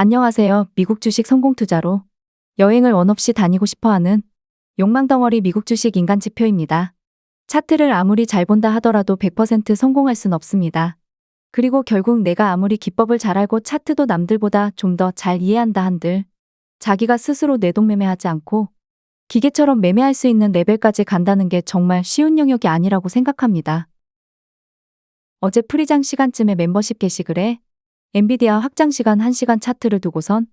안녕하세요. 미국 주식 성공 투자로 여행을 원 없이 다니고 싶어하는 욕망덩어리 미국 주식 인간 지표입니다. 차트를 아무리 잘 본다 하더라도 100% 성공할 순 없습니다. 그리고 결국 내가 아무리 기법을 잘 알고 차트도 남들보다 좀 더 잘 이해한다 한들 자기가 스스로 내동매매하지 않고 기계처럼 매매할 수 있는 레벨까지 간다는 게 정말 쉬운 영역이 아니라고 생각합니다. 어제 프리장 시간쯤에 멤버십 게시글에 엔비디아 확장 시간 1시간 차트를 두고선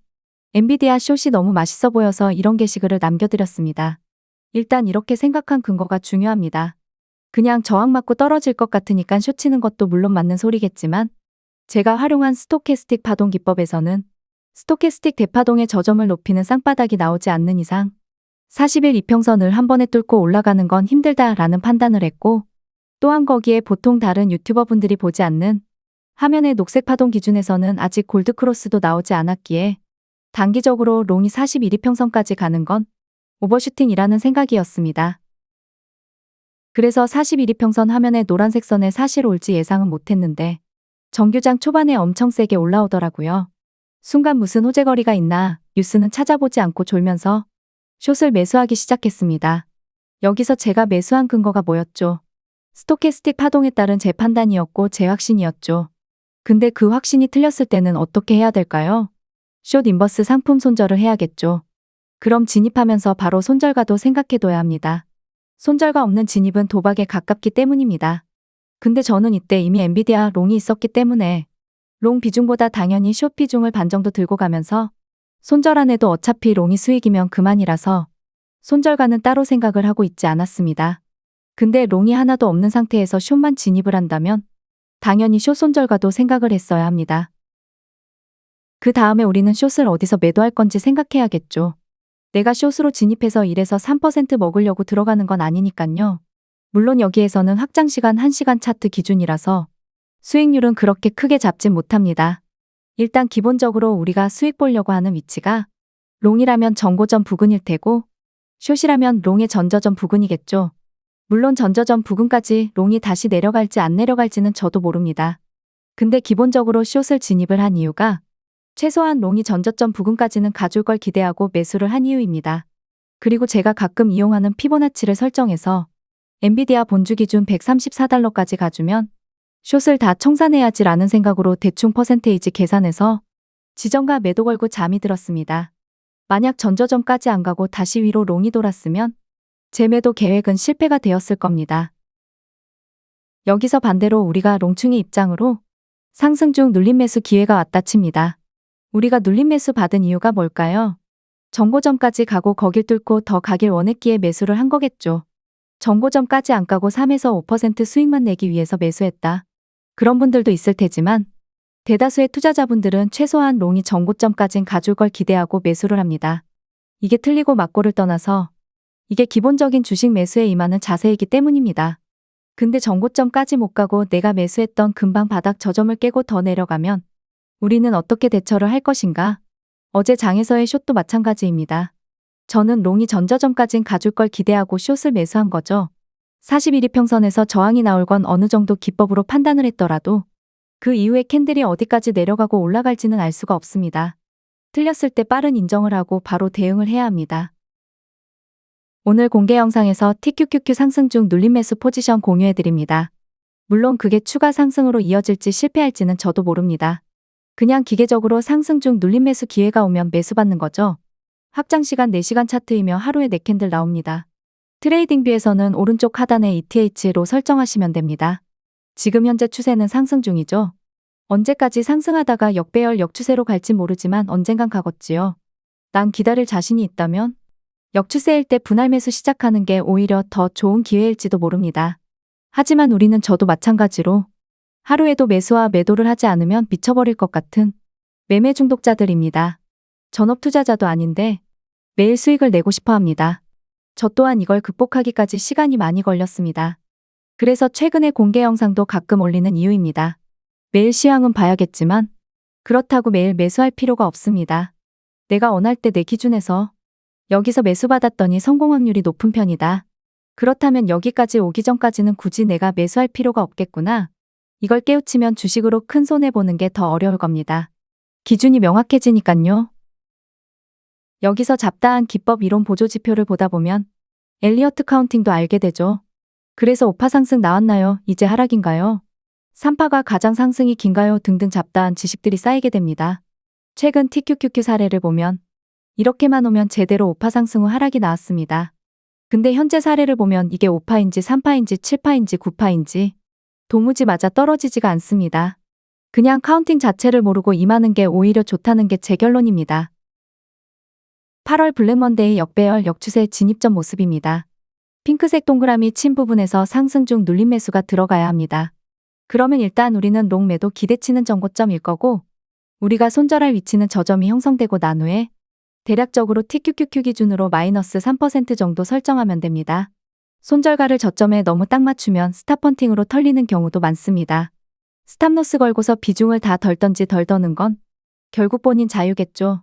엔비디아 숏이 너무 맛있어 보여서 이런 게시글을 남겨드렸습니다. 일단 이렇게 생각한 근거가 중요합니다. 그냥 저항 맞고 떨어질 것 같으니까 숏 치는 것도 물론 맞는 소리겠지만 제가 활용한 스토캐스틱 파동 기법에서는 스토캐스틱 대파동의 저점을 높이는 쌍바닥이 나오지 않는 이상 40일 이평선을 한 번에 뚫고 올라가는 건 힘들다라는 판단을 했고, 또한 거기에 보통 다른 유튜버분들이 보지 않는 화면의 녹색 파동 기준에서는 아직 골드크로스도 나오지 않았기에 단기적으로 롱이 41 이평선까지 가는 건 오버슈팅이라는 생각이었습니다. 그래서 41 이평선 화면의 노란색 선에 사실 올지 예상은 못했는데 정규장 초반에 엄청 세게 올라오더라고요. 순간 무슨 호재거리가 있나 뉴스는 찾아보지 않고 졸면서 숏을 매수하기 시작했습니다. 여기서 제가 매수한 근거가 뭐였죠? 스토캐스틱 파동에 따른 제 판단이었고 제 확신이었죠. 근데 그 확신이 틀렸을 때는 어떻게 해야 될까요? 숏 인버스 상품 손절을 해야겠죠. 그럼 진입하면서 바로 손절가도 생각해둬야 합니다. 손절가 없는 진입은 도박에 가깝기 때문입니다. 근데 저는 이때 이미 엔비디아 롱이 있었기 때문에 롱 비중보다 당연히 숏 비중을 반 정도 들고 가면서 손절 안 해도 어차피 롱이 수익이면 그만이라서 손절가는 따로 생각을 하고 있지 않았습니다. 근데 롱이 하나도 없는 상태에서 숏만 진입을 한다면 당연히 숏 손절가도 생각을 했어야 합니다. 그 다음에 우리는 숏을 어디서 매도할 건지 생각해야겠죠. 내가 숏으로 진입해서 1에서 3% 먹으려고 들어가는 건 아니니깐요. 물론 여기에서는 확장시간 1시간 차트 기준이라서 수익률은 그렇게 크게 잡진 못합니다. 일단 기본적으로 우리가 수익 보려고 하는 위치가 롱이라면 전고점 부근일 테고 숏이라면 롱의 전저점 부근이겠죠. 물론 전저점 부근까지 롱이 다시 내려갈지 안 내려갈지는 저도 모릅니다. 근데 기본적으로 숏을 진입을 한 이유가 최소한 롱이 전저점 부근까지는 가줄 걸 기대하고 매수를 한 이유입니다. 그리고 제가 가끔 이용하는 피보나치를 설정해서 엔비디아 본주 기준 134달러까지 가주면 숏을 다 청산해야지라는 생각으로 대충 퍼센테이지 계산해서 지정가 매도 걸고 잠이 들었습니다. 만약 전저점까지 안 가고 다시 위로 롱이 돌았으면 제 매도 계획은 실패가 되었을 겁니다. 여기서 반대로 우리가 롱충의 입장으로 상승 중 눌림 매수 기회가 왔다 칩니다. 우리가 눌림 매수 받은 이유가 뭘까요? 전고점까지 가고 거길 뚫고 더 가길 원했기에 매수를 한 거겠죠. 전고점까지 안 가고 3에서 5% 수익만 내기 위해서 매수했다. 그런 분들도 있을 테지만 대다수의 투자자분들은 최소한 롱이 전고점까진 가줄 걸 기대하고 매수를 합니다. 이게 틀리고 맞고를 떠나서 이게 기본적인 주식 매수에 임하는 자세이기 때문입니다. 근데 전고점까지 못 가고 내가 매수했던 금방 바닥 저점을 깨고 더 내려가면 우리는 어떻게 대처를 할 것인가? 어제 장에서의 숏도 마찬가지입니다. 저는 롱이 전저점까진 가줄 걸 기대하고 숏을 매수한 거죠. 41 이평선에서 저항이 나올 건 어느 정도 기법으로 판단을 했더라도 그 이후에 캔들이 어디까지 내려가고 올라갈지는 알 수가 없습니다. 틀렸을 때 빠른 인정을 하고 바로 대응을 해야 합니다. 오늘 공개 영상에서 TQQQ 상승 중 눌림 매수 포지션 공유해드립니다. 물론 그게 추가 상승으로 이어질지 실패할지는 저도 모릅니다. 그냥 기계적으로 상승 중 눌림 매수 기회가 오면 매수받는 거죠. 확장시간 4시간 차트이며 하루에 4캔들 나옵니다. 트레이딩뷰에서는 오른쪽 하단에 ETH로 설정하시면 됩니다. 지금 현재 추세는 상승 중이죠. 언제까지 상승하다가 역배열 역추세로 갈진 모르지만 언젠간 가겠지요. 난 기다릴 자신이 있다면 역추세일 때 분할 매수 시작하는 게 오히려 더 좋은 기회일지도 모릅니다. 하지만 우리는 저도 마찬가지로 하루에도 매수와 매도를 하지 않으면 미쳐버릴 것 같은 매매 중독자들입니다. 전업 투자자도 아닌데 매일 수익을 내고 싶어 합니다. 저 또한 이걸 극복하기까지 시간이 많이 걸렸습니다. 그래서 최근에 공개 영상도 가끔 올리는 이유입니다. 매일 시황은 봐야겠지만 그렇다고 매일 매수할 필요가 없습니다. 내가 원할 때 내 기준에서 여기서 매수받았더니 성공 확률이 높은 편이다. 그렇다면 여기까지 오기 전까지는 굳이 내가 매수할 필요가 없겠구나. 이걸 깨우치면 주식으로 큰 손해보는 게 더 어려울 겁니다. 기준이 명확해지니깐요. 여기서 잡다한 기법 이론 보조 지표를 보다 보면 엘리어트 카운팅도 알게 되죠. 그래서 5파 상승 나왔나요? 이제 하락인가요? 3파가 가장 상승이 긴가요? 등등 잡다한 지식들이 쌓이게 됩니다. 최근 TQQQ 사례를 보면 이렇게만 오면 제대로 5파 상승 후 하락이 나왔습니다. 근데 현재 사례를 보면 이게 5파인지 3파인지 7파인지 9파인지 도무지 맞아 떨어지지가 않습니다. 그냥 카운팅 자체를 모르고 임하는 게 오히려 좋다는 게 제 결론입니다. 8월 블랙먼데이 역배열 역추세 진입점 모습입니다. 핑크색 동그라미 친 부분에서 상승 중 눌림 매수가 들어가야 합니다. 그러면 일단 우리는 롱 매도 기대치는 전고점일 거고 우리가 손절할 위치는 저점이 형성되고 난 후에 대략적으로 TQQQ 기준으로 마이너스 3% 정도 설정하면 됩니다. 손절가를 저점에 너무 딱 맞추면 스탑펀팅으로 털리는 경우도 많습니다. 스탑로스 걸고서 비중을 다 덜던지 덜 더는 건 결국 본인 자유겠죠.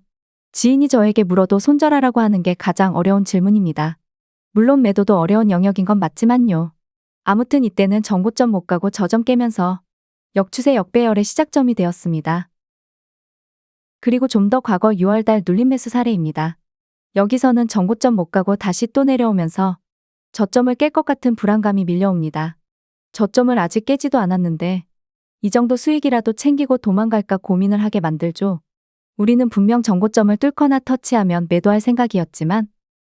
지인이 저에게 물어도 손절하라고 하는 게 가장 어려운 질문입니다. 물론 매도도 어려운 영역인 건 맞지만요. 아무튼 이때는 전고점 못 가고 저점 깨면서 역추세 역배열의 시작점이 되었습니다. 그리고 좀 더 과거 6월달 눌림 매수 사례입니다. 여기서는 전고점 못 가고 다시 또 내려오면서 저점을 깰 것 같은 불안감이 밀려옵니다. 저점을 아직 깨지도 않았는데 이 정도 수익이라도 챙기고 도망갈까 고민을 하게 만들죠. 우리는 분명 전고점을 뚫거나 터치하면 매도할 생각이었지만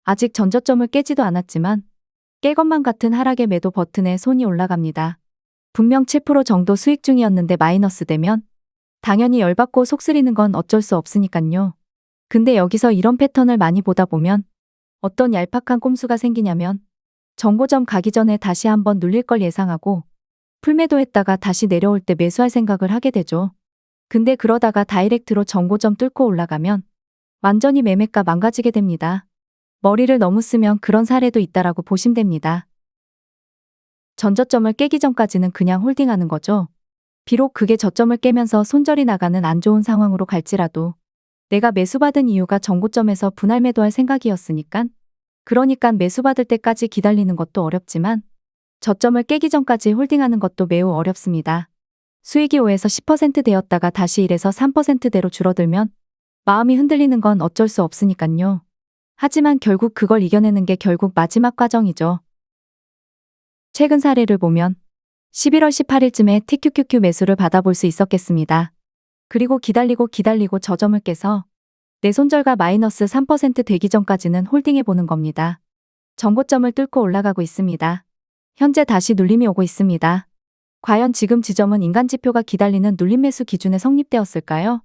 아직 전저점을 깨지도 않았지만 깰 것만 같은 하락의 매도 버튼에 손이 올라갑니다. 분명 7% 정도 수익 중이었는데 마이너스 되면 당연히 열받고 속쓰리는 건 어쩔 수 없으니깐요. 근데 여기서 이런 패턴을 많이 보다 보면 어떤 얄팍한 꼼수가 생기냐면 전고점 가기 전에 다시 한번 눌릴 걸 예상하고 풀매도했다가 다시 내려올 때 매수할 생각을 하게 되죠. 근데 그러다가 다이렉트로 전고점 뚫고 올라가면 완전히 매매가 망가지게 됩니다. 머리를 너무 쓰면 그런 사례도 있다라고 보시면 됩니다. 전저점을 깨기 전까지는 그냥 홀딩하는 거죠. 비록 그게 저점을 깨면서 손절이 나가는 안 좋은 상황으로 갈지라도 내가 매수받은 이유가 전고점에서 분할 매도할 생각이었으니깐 그러니까 매수받을 때까지 기다리는 것도 어렵지만 저점을 깨기 전까지 홀딩하는 것도 매우 어렵습니다. 수익이 5에서 10% 되었다가 다시 1에서 3%대로 줄어들면 마음이 흔들리는 건 어쩔 수 없으니깐요. 하지만 결국 그걸 이겨내는 게 결국 마지막 과정이죠. 최근 사례를 보면 11월 18일쯤에 TQQQ 매수를 받아볼 수 있었겠습니다. 그리고 기다리고 저점을 깨서 내 손절가 마이너스 3% 되기 전까지는 홀딩해보는 겁니다. 전고점을 뚫고 올라가고 있습니다. 현재 다시 눌림이 오고 있습니다. 과연 지금 지점은 인간지표가 기다리는 눌림 매수 기준에 성립되었을까요?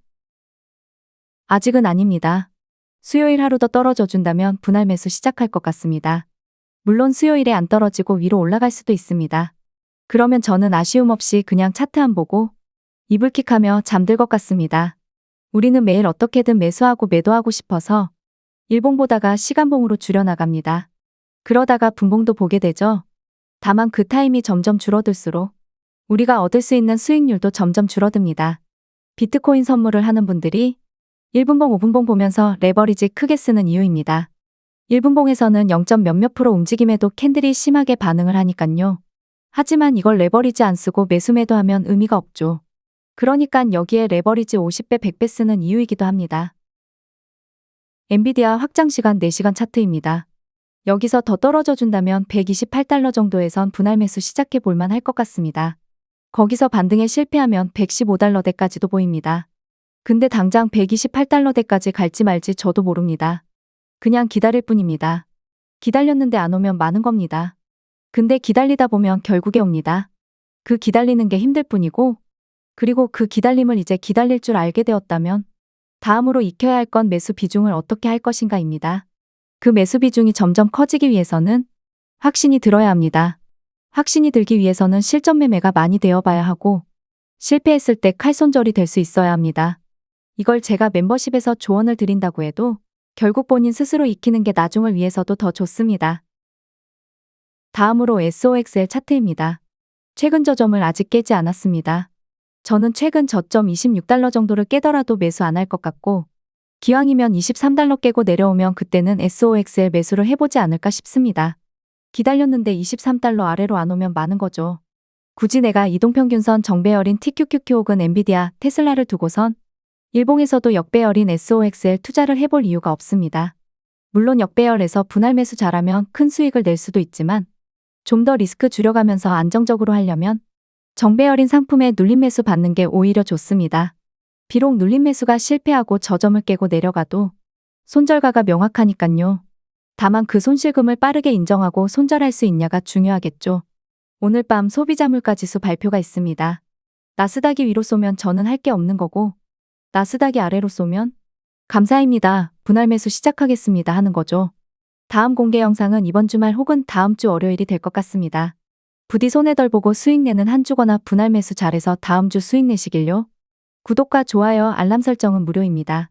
아직은 아닙니다. 수요일 하루 더 떨어져 준다면 분할 매수 시작할 것 같습니다. 물론 수요일에 안 떨어지고 위로 올라갈 수도 있습니다. 그러면 저는 아쉬움 없이 그냥 차트 안 보고 이불킥하며 잠들 것 같습니다. 우리는 매일 어떻게든 매수하고 매도하고 싶어서 일봉 보다가 시간봉으로 줄여나갑니다. 그러다가 분봉도 보게 되죠. 다만 그 타임이 점점 줄어들수록 우리가 얻을 수 있는 수익률도 점점 줄어듭니다. 비트코인 선물을 하는 분들이 1분봉 5분봉 보면서 레버리지 크게 쓰는 이유입니다. 1분봉에서는 0. 몇몇 프로 움직임에도 캔들이 심하게 반응을 하니깐요. 하지만 이걸 레버리지 안 쓰고 매수 매도하면 의미가 없죠. 그러니깐 여기에 레버리지 50배 100배 쓰는 이유이기도 합니다. 엔비디아 확장 시간 4시간 차트입니다. 여기서 더 떨어져 준다면 128달러 정도에선 분할 매수 시작해 볼만 할 것 같습니다. 거기서 반등에 실패하면 115달러대까지도 보입니다. 근데 당장 128달러대까지 갈지 말지 저도 모릅니다. 그냥 기다릴 뿐입니다. 기다렸는데 안 오면 많은 겁니다. 근데 기다리다 보면 결국에 옵니다. 그 기다리는 게 힘들 뿐이고 그리고 그 기다림을 이제 기다릴 줄 알게 되었다면 다음으로 익혀야 할 건 매수 비중을 어떻게 할 것인가입니다. 그 매수 비중이 점점 커지기 위해서는 확신이 들어야 합니다. 확신이 들기 위해서는 실전 매매가 많이 되어봐야 하고 실패했을 때 칼손절이 될 수 있어야 합니다. 이걸 제가 멤버십에서 조언을 드린다고 해도 결국 본인 스스로 익히는 게 나중을 위해서도 더 좋습니다. 다음으로 SOXL 차트입니다. 최근 저점을 아직 깨지 않았습니다. 저는 최근 저점 26달러 정도를 깨더라도 매수 안 할 것 같고 기왕이면 23달러 깨고 내려오면 그때는 SOXL 매수를 해보지 않을까 싶습니다. 기다렸는데 23달러 아래로 안 오면 많은 거죠. 굳이 내가 이동평균선 정배열인 TQQQ 혹은 엔비디아, 테슬라를 두고선 일봉에서도 역배열인 SOXL 투자를 해볼 이유가 없습니다. 물론 역배열에서 분할 매수 잘하면 큰 수익을 낼 수도 있지만 좀 더 리스크 줄여가면서 안정적으로 하려면 정배열인 상품에 눌림 매수 받는 게 오히려 좋습니다. 비록 눌림 매수가 실패하고 저점을 깨고 내려가도 손절가가 명확하니깐요. 다만 그 손실금을 빠르게 인정하고 손절할 수 있냐가 중요하겠죠. 오늘 밤 소비자 물가지수 발표가 있습니다. 나스닥이 위로 쏘면 저는 할 게 없는 거고 나스닥이 아래로 쏘면 감사입니다. 분할 매수 시작하겠습니다 하는 거죠. 다음 공개 영상은 이번 주말 혹은 다음 주 월요일이 될 것 같습니다. 부디 손해 덜 보고 수익 내는 한 주거나 분할 매수 잘해서 다음 주 수익 내시길요. 구독과 좋아요, 알람 설정은 무료입니다.